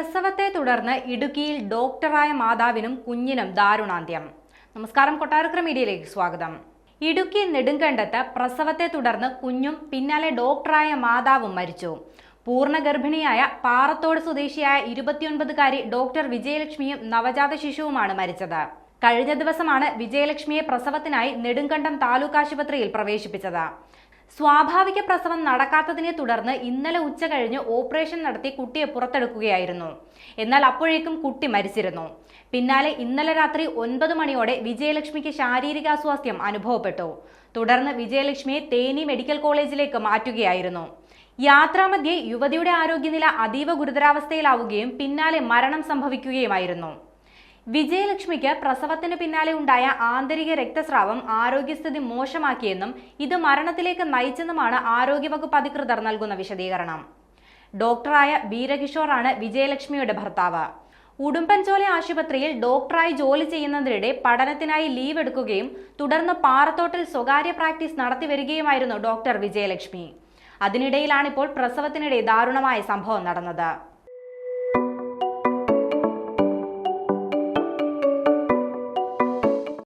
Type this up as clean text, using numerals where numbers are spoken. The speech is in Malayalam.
പ്രസവത്തെ തുടർന്ന് ഇടുക്കിയിൽ ഡോക്ടറായ മാതാവിനും കുഞ്ഞിനും ദാരുണാന്ത്യം. നമസ്കാരം, കൊട്ടാരക്കര മീഡിയയിലേക്ക് സ്വാഗതം. ഇടുക്കി നെടുങ്കണ്ടത്ത് പ്രസവത്തെ തുടർന്ന് കുഞ്ഞും പിന്നാലെ ഡോക്ടറായ മാതാവും മരിച്ചു. പൂർണ്ണ ഗർഭിണിയായ പാറത്തോട് സ്വദേശിയായ 29-കാരി ഡോക്ടർ വിജയലക്ഷ്മിയും നവജാത ശിശുവുമാണ് മരിച്ചത്. കഴിഞ്ഞ ദിവസമാണ് വിജയലക്ഷ്മിയെ പ്രസവത്തിനായി നെടുങ്കണ്ടം താലൂക്ക് ആശുപത്രിയിൽ പ്രവേശിപ്പിച്ചത്. സ്വാഭാവിക പ്രസവം നടക്കാത്തതിനെ തുടർന്ന് ഇന്നലെ ഉച്ച കഴിഞ്ഞ് ഓപ്പറേഷൻ നടത്തി കുട്ടിയെ പുറത്തെടുക്കുകയായിരുന്നു. എന്നാൽ അപ്പോഴേക്കും കുട്ടി മരിച്ചിരുന്നു. പിന്നാലെ ഇന്നലെ രാത്രി 9 മണിയോടെ വിജയലക്ഷ്മിക്ക് ശാരീരികാസ്വാസ്ഥ്യം അനുഭവപ്പെട്ടു. തുടർന്ന് വിജയലക്ഷ്മിയെ തേനി മെഡിക്കൽ കോളേജിലേക്ക് മാറ്റുകയായിരുന്നു. യാത്രാമധ്യേ യുവതിയുടെ ആരോഗ്യനില അതീവ ഗുരുതരാവസ്ഥയിലാവുകയും പിന്നാലെ മരണം സംഭവിക്കുകയുമായിരുന്നു. വിജയലക്ഷ്മിക്ക് പ്രസവത്തിന് പിന്നാലെ ഉണ്ടായ ആന്തരിക രക്തസ്രാവം ആരോഗ്യസ്ഥിതി മോശമാക്കിയെന്നും ഇത് മരണത്തിലേക്ക് നയിച്ചെന്നുമാണ് ആരോഗ്യവകുപ്പ് അധികൃതർ നൽകുന്ന വിശദീകരണം. ഡോക്ടറായ ബീരകിഷോറാണ് വിജയലക്ഷ്മിയുടെ ഭർത്താവ്. ഉടുമ്പൻചോല ആശുപത്രിയിൽ ഡോക്ടറായി ജോലി ചെയ്യുന്നതിനിടെ പഠനത്തിനായി ലീവ് എടുക്കുകയും തുടർന്ന് പാറത്തോട്ടിൽ സ്വകാര്യ പ്രാക്ടീസ് നടത്തി വരികയുമായിരുന്നു ഡോക്ടർ വിജയലക്ഷ്മി. അതിനിടയിലാണിപ്പോൾ പ്രസവത്തിനിടെ ദാരുണമായ സംഭവം നടന്നത്.